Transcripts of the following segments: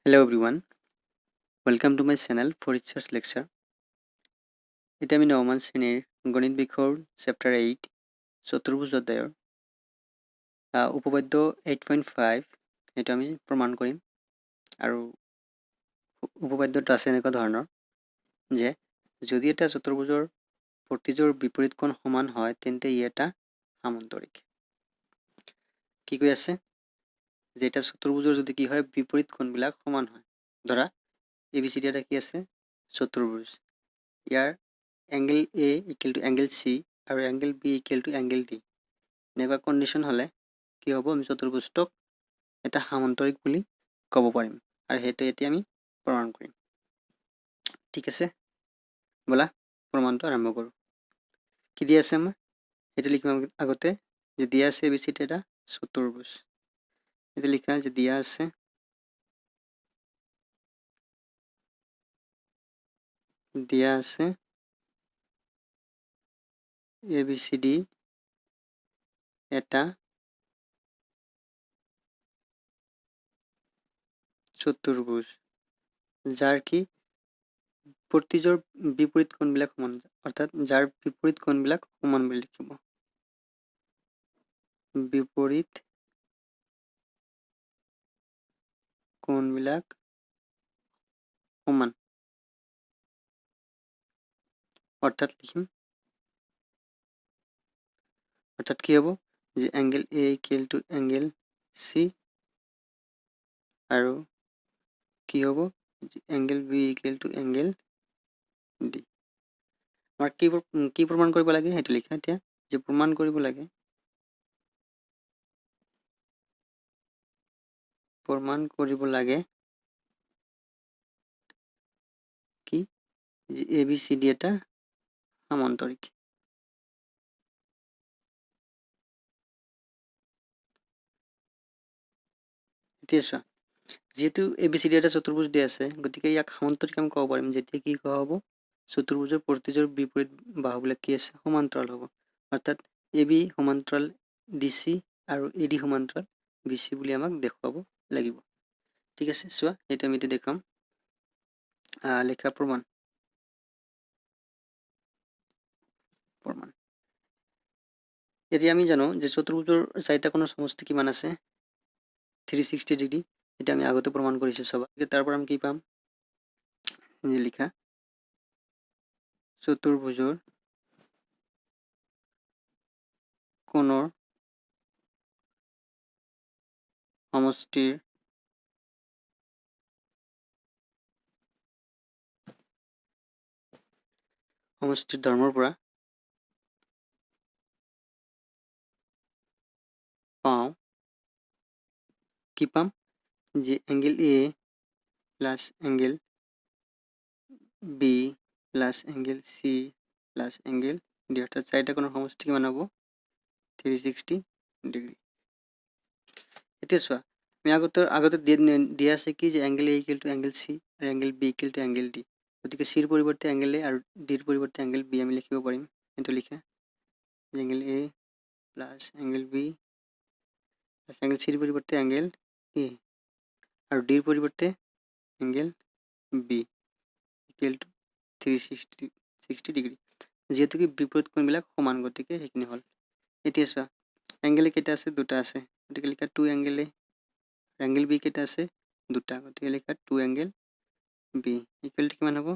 Hello everyone, welcome to my channel for research lecture. এতিয়া আমি নৱমান শ্ৰেণীৰ গণিত বিষয়ৰ চেপ্টাৰ 8 চতুৰ্ভুজ অধ্যায়ৰ উপপাদ্য 8.5 এইটো আমি প্ৰমাণ কৰিম আৰু উপপাদ্যটো আছে এনেকুৱা ধৰণৰ যে যদি এটা চতুৰ্ভুজৰ প্ৰতিযোৰ বিপৰীত কোণ সমান হয় তেন্তে ই এটা সামান্তৰিক। কি কৈ আছে যে এটা চতুৰ্ভুজৰ যদি কি হয় বিপৰীত কোণবিলাক সমান হয়, ধৰা ABCD এটা কি আছে চতুৰ্ভুজ, ইয়াৰ angle A equal to angle C আৰু angle B equal to angle D এনেকুৱা কণ্ডিশ্যন হ'লে কি হ'ব, আমি চতুৰ্ভুজটোক এটা সামান্তৰিক বুলি ক'ব পাৰিম আৰু সেইটো এতিয়া আমি প্ৰমাণ কৰিম। ঠিক আছে, ব'লা প্ৰমাণটো আৰম্ভ কৰোঁ। কি দিয়া আছে আমাৰ সেইটো লিখিম আগতে যে দিয়া আছে ABCD এটা চতুৰ্ভুজ, এইটো লিখা যে দিয়া আছে ABCD এটা চতুৰ্ভুজ যাৰ কি প্ৰতিযোৰ বিপৰীত কোণবিলাক সমান, অৰ্থাৎ যাৰ বিপৰীত কোণবিলাক সমান বুলি লিখিব, বিপৰীত কোণবিলাক সমান, অৰ্থাৎ লিখিম অৰ্থাৎ কি হ'ব যে angle A equal to angle C আৰু কি হ'ব angle B equal to angle D। আমাৰ কি প্ৰমাণ কৰিব লাগে সেইটো লিখা এতিয়া যে প্ৰমাণ কৰিব লাগে কি যে ABCD এটা সামান্তৰিক। এতিয়া চোৱা যেহেতু ABCD এটা চতুৰ্ভুজ দিয়া আছে গতিকে ইয়াক সামান্তৰিক আমি ক'ব পাৰিম যেতিয়া কি কোৱা হ'ব চতুৰ্ভুজৰ প্ৰতিযোৰ বিপৰীত বাহুবিলাক কি আছে সমান্তৰাল হ'ব, অৰ্থাৎ AB সমান্তৰাল DC আৰু AD সমান্তৰাল BC বুলি আমাক দেখুৱাব লাগিব। ঠিক আছে, চোৱা এইটো আমি এতিয়া দেখুৱাম লেখা প্ৰমাণ। এতিয়া আমি জানো যে চতুৰ্ভুজৰ চাৰিটা কোণৰ সমষ্টি কিমান আছে 360 ডিগ্ৰী, এটা আমি আগতে প্ৰমাণ কৰিছোঁ সব। তাৰ পৰা আমি কি পাম যে লিখা চতুৰ্ভুজৰ কোণৰ সমষ্টিৰ ধৰ্মৰ পৰা পাওঁ কি পাম যে angle A plus angle B plus angle C plus angle D, অর্থাৎ চাৰিটা কোণৰ সমষ্টি কিমান হ'ব 360 ডিগ্ৰী। এতিয়া চোৱা আমি আগতে দিয়া আছে কি যে angle A equal to angle C আৰু angle B equal to angle D, গতিকে চিৰ পৰিৱৰ্তে এংগল A আৰু ডিৰ পৰিৱৰ্তে এংগল B আমি লিখিব পাৰিম। এইটো লিখা angle A plus angle B plus angle চিৰ পৰিৱৰ্তে এংগল A আৰু ডিৰ পৰিৱৰ্তে angle B equal to 360 degree, যেহেতু কি বিপৰীত কোণবিলাক সমান গতিকে সেইখিনি হ'ল। এতিয়া চোৱা এংগল কেইটা আছে দুটা আছে গতিকে লিখা 2 এংগল A, এংগল B কেইটা আছে দুটা গতিকে লিখা 2 এংগল B ইকুৱেল টু কিমান হ'ব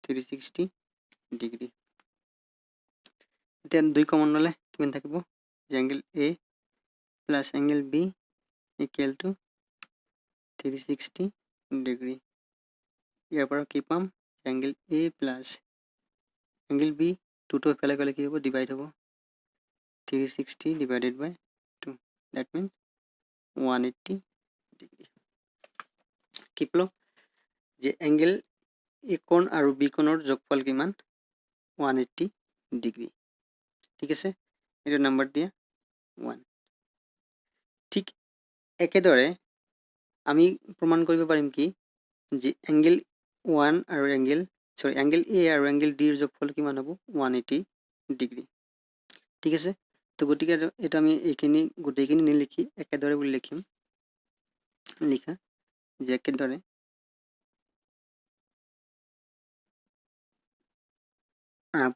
360 ডিগ্ৰী। এতিয়া দুই কমন ল'লে কিমান থাকিব যে angle A plus angle B equal to 360 degree. ইয়াৰ পৰা কি পাম angle A plus angle B দুটো এফালে গ'লে কি হ'ব ডিভাইড হ'ব 360 divided by 2, that means 180 degree. কি পালো যে এংগল A কোণ আৰু B কোণৰ যোগফল কিমান 180 ডিগ্ৰী। ঠিক আছে, এইটো নাম্বাৰ দিয়া 1। ঠিক একেদৰে আমি প্ৰমাণ কৰিব পাৰিম কি যে এংগল A আৰু এংগল D ৰ যোগফল কিমান হ'ব 180 ডিগ্ৰী। ঠিক আছে, তো গতিকে এইটো আমি এইখিনি গোটেইখিনি নিলিখি একেদৰে বুলি লিখিম, লিখা যে একেদৰে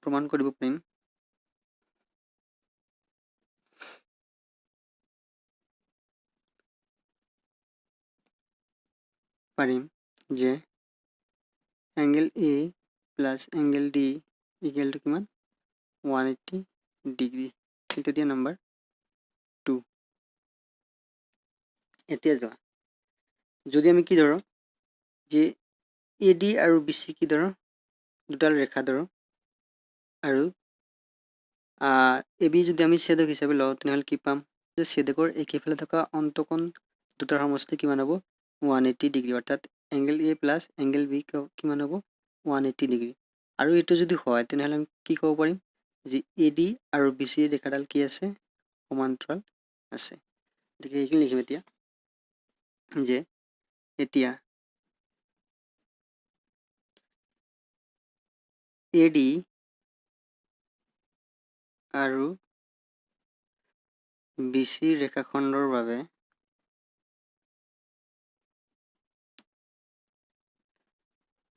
প্ৰমাণ কৰিব পাৰিম যে angle A plus angle D equal to কিমান 180 ডিগ্ৰী এইটো দিয়া নাম্বাৰ 2 এতিয়া যোৱা যদি আমি কি ধৰো যে এডি আৰু বিসি কি ধৰো দুটাল ৰেখা ধৰো আৰু এবি যদি আমি ছেদক হিচাপে লওঁ তেনেহ'লে কি পাম যে ছেদকৰ একেফালে থকা অন্তকোণ দুটাৰ সমষ্টি কিমান হ'ব 180 ডিগ্ৰী অৰ্থাৎ angle A plus angle B কিমান হ'ব 180 ডিগ্ৰী আৰু এইটো যদি হয় তেনেহ'লে আমি কি ক'ব পাৰিম যে এডি আৰু বিসি ৰেখাডাল কি আছে সমান্তৰাল আছে গতিকে এইখিনি লিখিম এতিয়া যে এতিয়া এডি আৰু বিসি ৰেখাখণ্ডৰ বাবে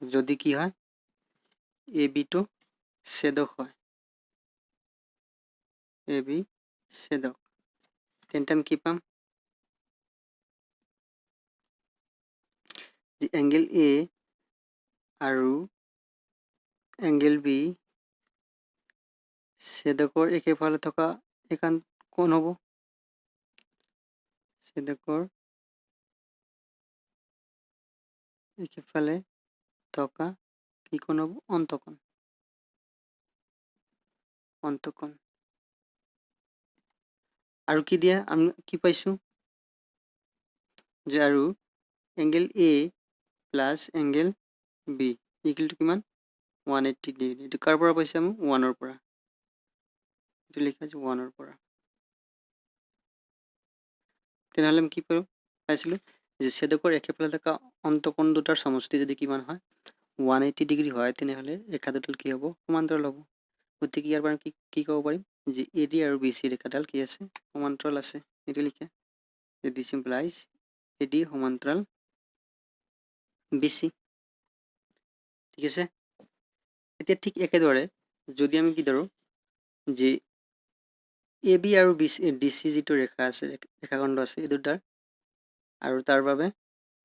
যদি কি হয় এবি টো ছেদক হয় এবি ছেদক তেন্তে আমি কি পাম যে এংগেল এ আৰু এংগেল বি ছেদকৰ একেফালে থকা এইখন কোণ হ'ব ছেদকৰ একেফালে থকা কি কোণ হ'ব অন্তকোণ আৰু কি দিয়া আমি কি পাইছো যে আৰু angle A plus angle B equal to কিমান 180 ডিগ্ৰী এইটো কাৰ পৰা পাইছে আমি 1ৰ পৰা এইটো লিখা আছে 1ৰ পৰা তেনেহ'লে আমি কি পাইছিলোঁ যে ছেদকৰ একেফালে থকা অন্তকোণ দুটাৰ সমষ্টি যদি কিমান হয় 180 ডিগ্ৰী হয় তেনেহ'লে ৰেখা দুডাল কি হ'ব সমান্তৰাল হ'ব গতিকে ইয়াৰ পৰা কি ক'ব পাৰিম যে এডি আৰু বিসি ৰেখাডাল কি আছে সমান্তৰাল আছে এইটো লিখা যে দিছ ইমপ্লাইজ এডি সমান্তৰাল বিসি ঠিক আছে এতিয়া ঠিক একেদৰে যদি আমি কি ধৰোঁ যে এ বি আৰু ডি চি যিটো ৰেখা আছে ৰেখাখণ্ড আছে এই দুটাৰ আৰু তাৰ বাবে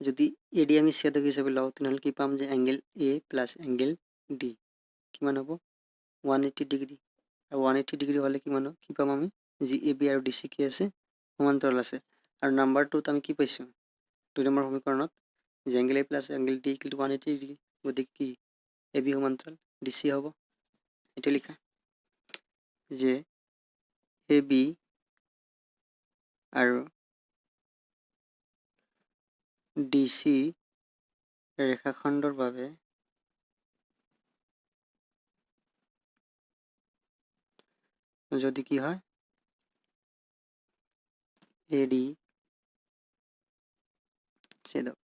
যদি এ ডি আমি ছেদক হিচাপে লওঁ তেনেহ'লে কি পাম যে angle A plus angle D কিমান হ'ব 180 ডিগ্ৰী আৰু 180 ডিগ্ৰী হ'লে কিমান কি পাম আমি যে এ বি আৰু ডি চি কি আছে সমান্তৰাল আছে আৰু নাম্বাৰ 2ত আমি কি পাইছোঁ 2 নম্বৰ সমীকৰণত যে angle A plus angle D equal to 180 degree গতিকে কি এ বি সমান্তৰাল ডি চি হ'ব এইটো লিখা যে এ বি আৰু ডি চি ৰেখাখণ্ডৰ বাবে যদি কি হয় এ ডি ছেদক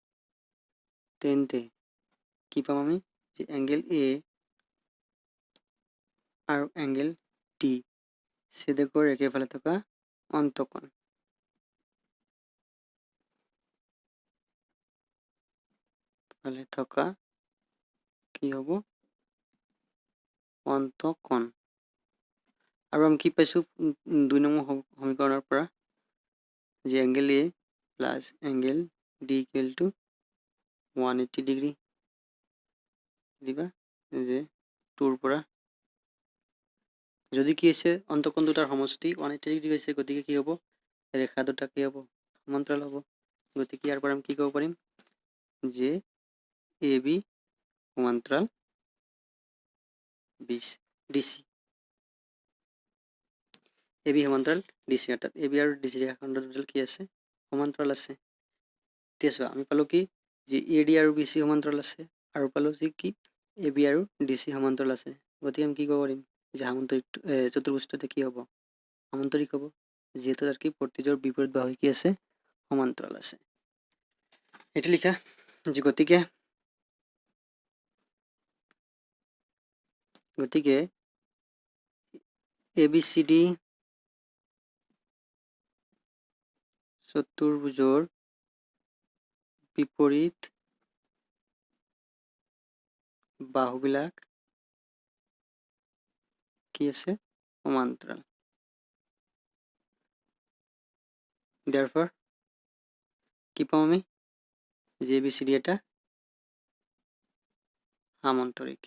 তেন্তে কি পাম আমি যে এংগেল এ আৰু এংগেল ডি ছেদকৰ একেফালে থকা অন্তকোণ ফালে থকা কি হ'ব অন্তকোণ আৰু আমি কি পাইছোঁ 2 নম্বৰ সমীকৰণৰ পৰা যে angle A plus angle D equal to 180 degree দিবা যে 2ৰ পৰা যদি কি হৈছে অন্তকোণ দুটাৰ সমষ্টি 180 ডিগ্ৰী হৈছে গতিকে কি হ'ব ৰেখা দুটা কি হ'ব সমান্তৰাল হ'ব গতিকে ইয়াৰ পৰা আমি কি ক'ব পাৰিম যে এ বি সমান্তৰাল ডি চি এ বি সমান্তৰাল ডি চি অৰ্থাৎ এ বি আৰু ডি চি ৰেখাখণ্ড দুডাল কি আছে সমান্তৰাল আছে এতিয়া চোৱা আমি পালোঁ কি যে এ ডি আৰু বি চি সমান্তৰাল আছে আৰু পালোঁ যে কি এ বি আৰু ডি চি সমান্তৰাল আছে গতিকে আমি কি ক'ব পাৰিম যে সামান্তৰিক চতুৰ্ভুজটোতে কি হ'ব সামান্তৰিক হ'ব যিহেতু তাৰ কি প্ৰতিটোৰ বিপৰীত বাহু কি আছে সমান্তৰাল আছে এইটো লিখা যে গতিকে এ বি চি ডি চতুৰ্ভুজৰ বিপৰীত বাহুবিলাক কি আছে সমান্তৰাল therefore কি পাম আমি যে ABCD এটা সামান্তৰিক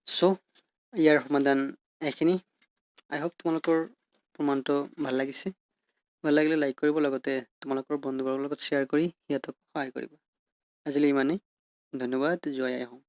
সো ইয়াৰ সমাধান এখিনি আই হোপ তোমালোকৰ প্ৰমাণটো ভাল লাগিছে ভাল লাগিলে লাইক কৰিব লগতে তোমালোকৰ বন্ধুবৰ্গৰ লগত শ্বেয়াৰ কৰি সিহঁতক সহায় কৰিব আজিলৈ ইমানেই ধন্যবাদ জয় আই হোম